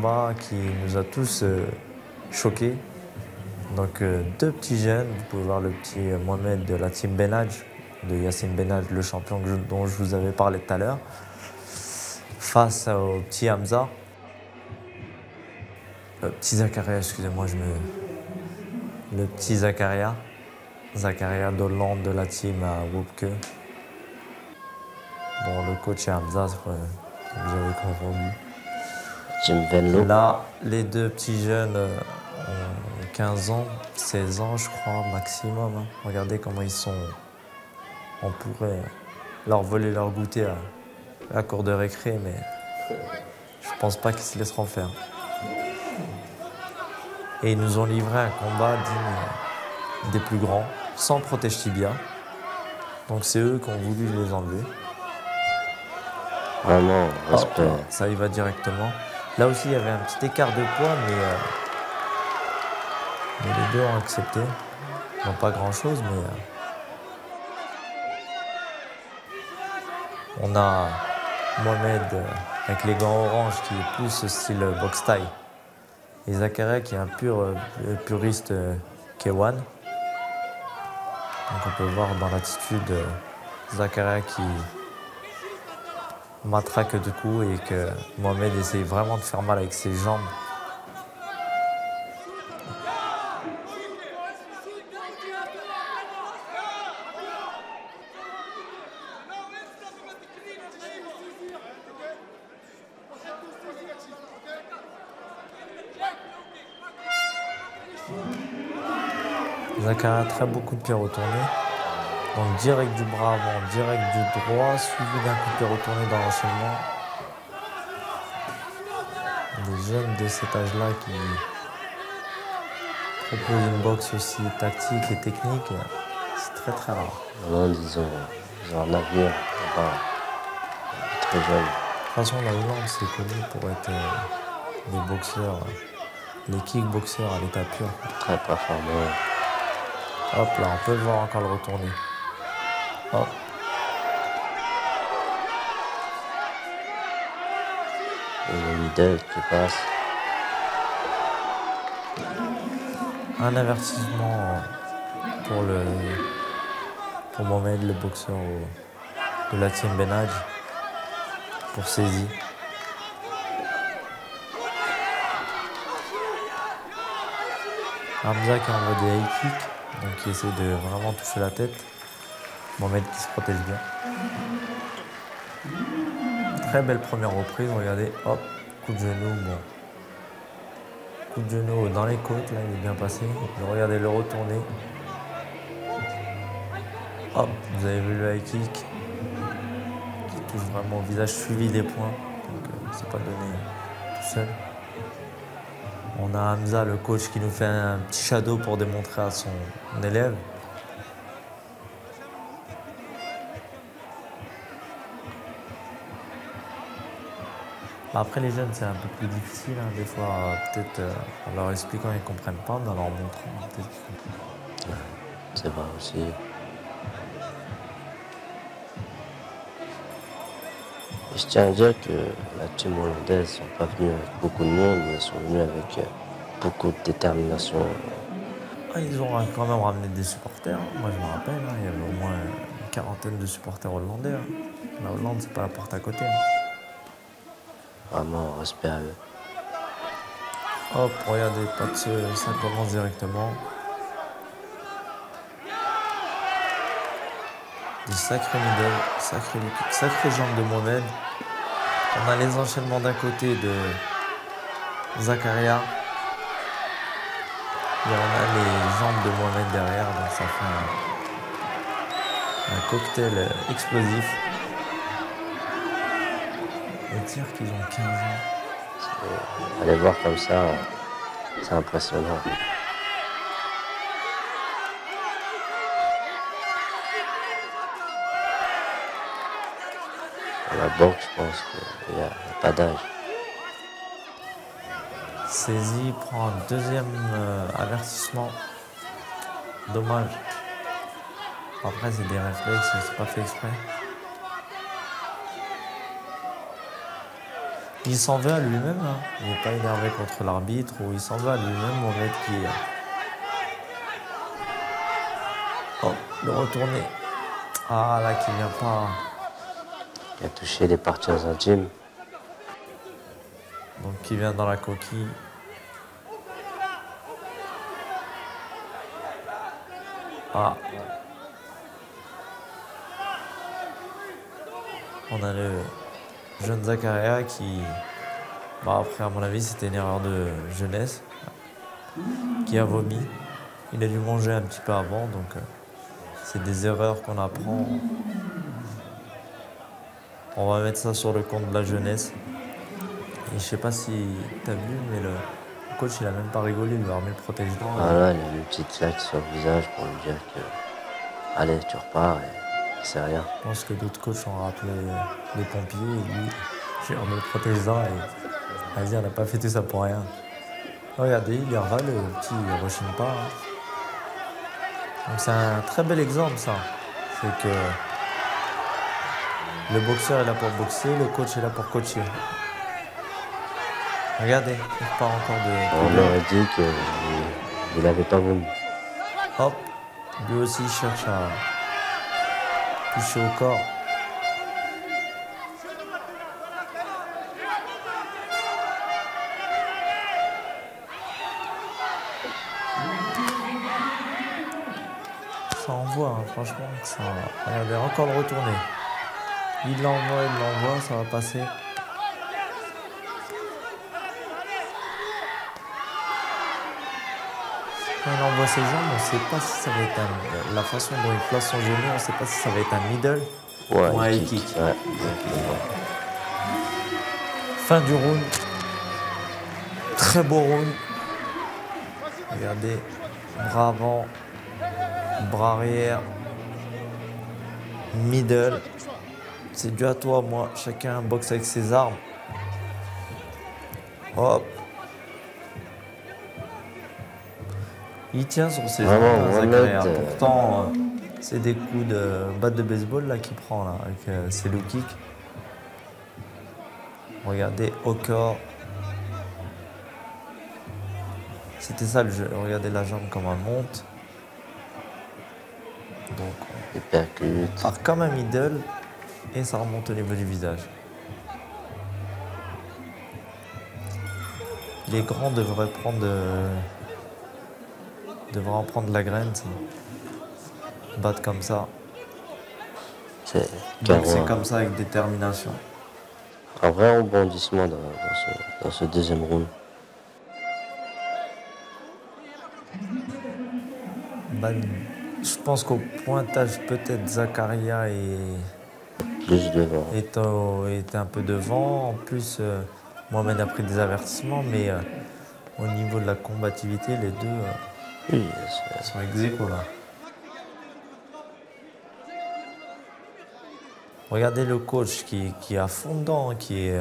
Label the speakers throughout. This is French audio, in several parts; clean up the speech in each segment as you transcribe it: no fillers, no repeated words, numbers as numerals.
Speaker 1: combat qui nous a tous choqués. Donc deux petits jeunes, vous pouvez voir le petit Mohamed de la team Benadj, de Yassine Benadj, le champion dont je vous avais parlé tout à l'heure, face au petit Hamza. Petit Zakaria, excusez-moi, le petit Zakaria. Zakaria d'Hollande de la team à Wopke. Bon, le coach est Hamza, vous avez confondu.
Speaker 2: Jim Venlo.
Speaker 1: Là, les deux petits jeunes ont 15 ans, 16 ans, je crois, maximum. Hein. Regardez comment ils sont. On pourrait leur voler leur goûter à la cour de récré, mais je pense pas qu'ils se laisseront faire. Et ils nous ont livré un combat digne des plus grands, sans protège tibia. Donc c'est eux qui ont voulu les enlever.
Speaker 2: Vraiment, respect.
Speaker 1: Hop, ça y va directement. Là aussi, il y avait un petit écart de poids, mais les deux ont accepté. Non, pas grand-chose, mais... on a Mohamed avec les gants orange qui est plus style boxe taille. Et Zakaria qui est un puriste K1. Donc on peut voir dans l'attitude Zakaria qui matraque de coups et que Mohamed essaye vraiment de faire mal avec ses jambes. Zakaria très beaucoup de pieds retournés. Donc direct du bras avant, direct du droit, suivi d'un coup de pied retourné dans l'enchaînement. Des jeunes de cet âge-là qui proposent une boxe aussi tactique et technique, c'est très très rare.
Speaker 2: Hollande, ils ont un avenir, très jeune.
Speaker 1: De toute façon, la Hollande, c'est connu pour être des boxeurs, les kickboxeurs à l'état pur.
Speaker 2: Très performant.
Speaker 1: Hop là, on peut le voir encore le retourner. Hop.
Speaker 2: Et le middle qui passe.
Speaker 1: Un avertissement pour Mohamed, le boxeur de la team Benadj, pour saisie. Hamza qui envoie des high kicks, donc qui essaie de vraiment toucher la tête. Mohamed qui se protège bien. Très belle première reprise, regardez, hop, coup de genou, bon. Coup de genou dans les côtes, là, il est bien passé. Et regardez le retourné. Hop, vous avez vu le high kick qui touche vraiment au visage, suivi des points. Donc c'est pas donné tout seul. On a Hamza, le coach, qui nous fait un petit shadow pour démontrer à son élève. Après les jeunes c'est un peu plus difficile, hein. Des fois peut-être en leur expliquant ils ne comprennent pas, mais en leur montrant peut-être qu'ils comprennent.
Speaker 2: C'est vrai aussi. Et je tiens à dire que la team hollandaise ne sont pas venus avec beaucoup de monde, mais ils sont venus avec beaucoup de détermination.
Speaker 1: Ah, ils ont quand même ramené des supporters. Moi je me rappelle, hein, il y avait au moins une quarantaine de supporters hollandais. Hein. La Hollande c'est pas la porte à côté. Hein.
Speaker 2: Vraiment, respect à eux.
Speaker 1: Hop, regardez, ça commence directement. Des sacrés middle, sacrées jambes de Mohamed. On a les enchaînements d'un côté de Zakaria. Et on a les jambes de Mohamed derrière, donc ça fait un cocktail explosif. Et dire qu'ils ont 15 ans.
Speaker 2: Allez voir comme ça, c'est impressionnant. La boxe, je pense qu'il n'y a pas d'âge.
Speaker 1: Saisie prend un deuxième avertissement. Dommage. Après, c'est des réflexes, c'est pas fait exprès. Il s'en veut à lui-même, hein. Il n'est pas énervé contre l'arbitre ou il s'en veut à lui-même, Mohamed qui est... Oh, le retourné. Ah là, qui vient pas.
Speaker 2: Il a touché les parties intimes.
Speaker 1: Donc qui vient dans la coquille. Ah. On a le jeune Zakaria qui... Bah après, à mon avis, c'était une erreur de jeunesse. Qui a vomi. Il a dû manger un petit peu avant, donc... c'est des erreurs qu'on apprend. On va mettre ça sur le compte de la jeunesse. Et je sais pas si t'as vu, mais le coach il a même pas rigolé, il lui a remis le protège-dents.
Speaker 2: Voilà, il a mis une petite claque sur le visage pour lui dire que allez, tu repars et c'est rien.
Speaker 1: Je pense que d'autres coachs ont rappelé les pompiers et lui, j'ai remis le protège-dents et vas-y, on n'a pas fait tout ça pour rien. Regardez, il y aura le petit, il rechigne pas. Hein. Donc c'est un très bel exemple ça. C'est que le boxeur est là pour boxer, le coach est là pour coacher. Regardez, il repart encore de...
Speaker 2: On aurait dit qu'il n'avait pas vomi.
Speaker 1: Hop, lui aussi il cherche à toucher au corps. Ça envoie, hein, franchement, que ça... Regardez, encore le retourner. Il l'envoie, ça va passer. Quand il envoie ses jambes, on ne sait pas si ça va être un... La façon dont il place son genou, on ne sait pas si ça va être un middle ou un high kick.
Speaker 2: Ouais.
Speaker 1: Fin du round. Très beau round. Regardez, bras avant, bras arrière, middle. C'est dû à toi, moi. Chacun boxe avec ses armes. Hop. Il tient sur ses jambes, Zakaria. Pourtant, c'est des coups de batte de baseball là qu'il prend là, avec ses low kicks. Regardez au corps. C'était ça le jeu. Regardez la jambe comme elle monte. Donc,
Speaker 2: Il percute.
Speaker 1: part comme un middle et ça remonte au niveau du visage. Les grands devraient en prendre la graine, ça. Battre comme ça.
Speaker 2: C'est
Speaker 1: comme ça avec détermination.
Speaker 2: un vrai rebondissement dans ce deuxième round.
Speaker 1: Je pense qu'au pointage, peut-être Zakaria
Speaker 2: Plus devant.
Speaker 1: était un peu devant. En plus, Mohamed a pris des avertissements, mais au niveau de la combativité, les deux
Speaker 2: Oui,
Speaker 1: sont ex-aequo là. Regardez le coach qui est à fond dedans, qui est...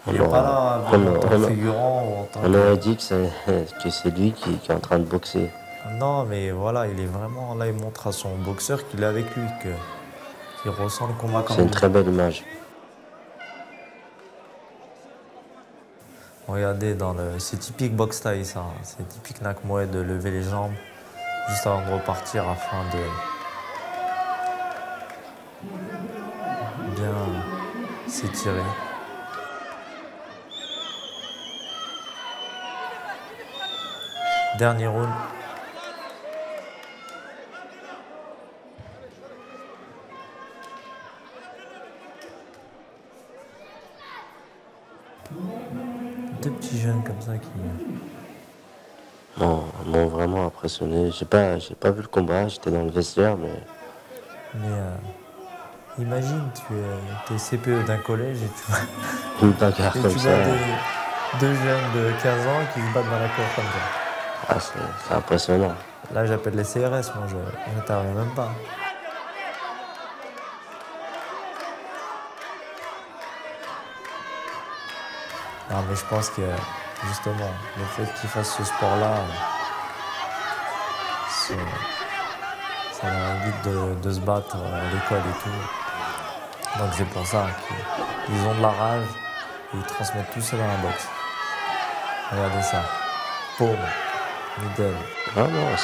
Speaker 1: il n'est pas là en tant que figurant ou en tant
Speaker 2: on aurait dit que c'est lui qui est en train de boxer.
Speaker 1: Non, mais voilà, il est vraiment là, il montre à son boxeur qu'il est avec lui, qu'il ressent le combat comme
Speaker 2: C'est une
Speaker 1: lui.
Speaker 2: très belle image.
Speaker 1: Regardez, c'est typique box taille ça, c'est typique Nakmoed de lever les jambes juste avant de repartir afin de bien s'étirer. Dernier round. Deux petits jeunes comme ça qui...
Speaker 2: M'ont vraiment impressionné. J'ai pas vu le combat, j'étais dans le vestiaire, mais
Speaker 1: Mais imagine, tu es CPE d'un collège et tu vois,
Speaker 2: une bagarre comme
Speaker 1: tu
Speaker 2: ça,
Speaker 1: vois deux jeunes de 15 ans qui se battent dans la cour comme ça.
Speaker 2: ah, c'est impressionnant.
Speaker 1: Là, j'appelle les CRS, moi, je n'interviens même pas. Non, mais je pense que, justement, le fait qu'ils fassent ce sport-là, ça leur évite de se battre à l'école et tout. Donc c'est pour ça qu'ils ont de la rage et ils transmettent tout ça dans la boxe. Regardez ça. Paume, middle.
Speaker 2: Vraiment,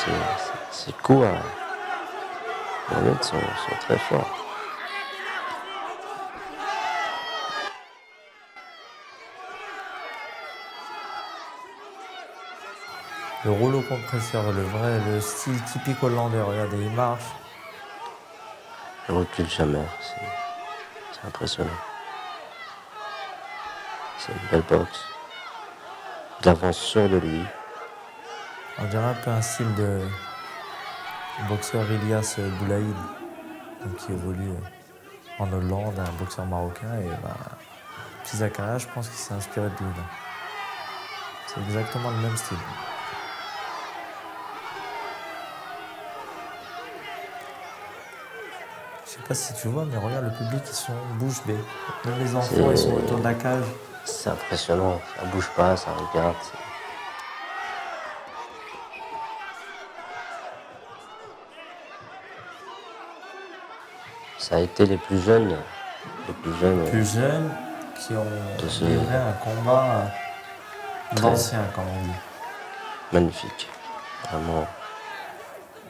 Speaker 2: ces coups à Mohamed sont très forts.
Speaker 1: Le rouleau compresseur, le style typique hollandais. Regardez, il marche.
Speaker 2: Il recule jamais, c'est impressionnant. C'est une belle boxe. Il avance sûr de lui.
Speaker 1: On dirait un peu un style de boxeur Ilias Boulaïd, donc qui évolue en Hollande, un boxeur marocain. Et petit Zakaria, je pense qu'il s'est inspiré de lui. Là. C'est exactement le même style. Je sais pas si tu vois, mais regarde le public, ils sont bouche bée. Même les enfants, ils sont autour de la cage.
Speaker 2: C'est impressionnant, ça bouge pas, ça regarde. Ça a été les plus jeunes
Speaker 1: Plus jeunes qui ont livré un combat d'anciens, comme on dit.
Speaker 2: Magnifique, vraiment.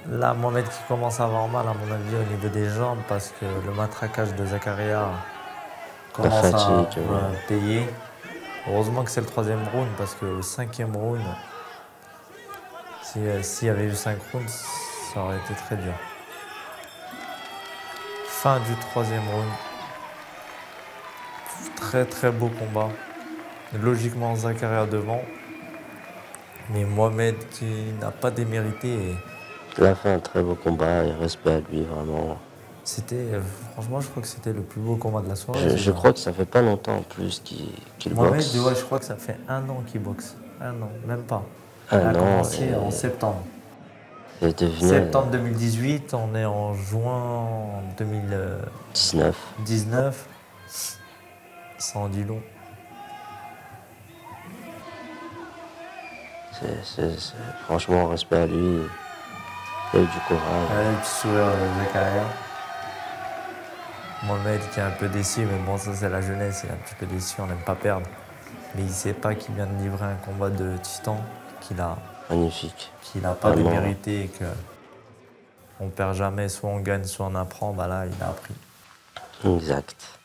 Speaker 1: Là, Mohamed qui commence à avoir mal, à mon avis, au niveau des jambes, parce que le matraquage de Zakaria commence à payer. Heureusement que c'est le 3e round, parce que le 5e round, s'il y avait eu 5 rounds, ça aurait été très dur. Fin du 3e round. Très très beau combat. Logiquement, Zakaria devant. Mais Mohamed qui n'a pas démérité.
Speaker 2: Il a fait un très beau combat et respect à lui, vraiment.
Speaker 1: Franchement, je crois que c'était le plus beau combat de la soirée.
Speaker 2: Je crois que ça fait pas longtemps en plus qu'il
Speaker 1: Mohamed,
Speaker 2: boxe.
Speaker 1: ouais, je crois que ça fait 1 an qu'il boxe. 1 an, même pas.
Speaker 2: Il
Speaker 1: a commencé en septembre. Septembre 2018, on est en juin 2019. Ça en dit long.
Speaker 2: Franchement, respect à lui. Il a eu du courage.
Speaker 1: Le petit sourire de Zakaria. Mohamed qui est un peu déçu, mais bon, ça c'est la jeunesse, il est un petit peu déçu, on n'aime pas perdre. Mais il ne sait pas qu'il vient de livrer un combat de titan,
Speaker 2: Magnifique.
Speaker 1: Qu'il n'a pas démérité et qu'on ne perd jamais, soit on gagne, soit on apprend. Là, il a appris.
Speaker 2: Exact.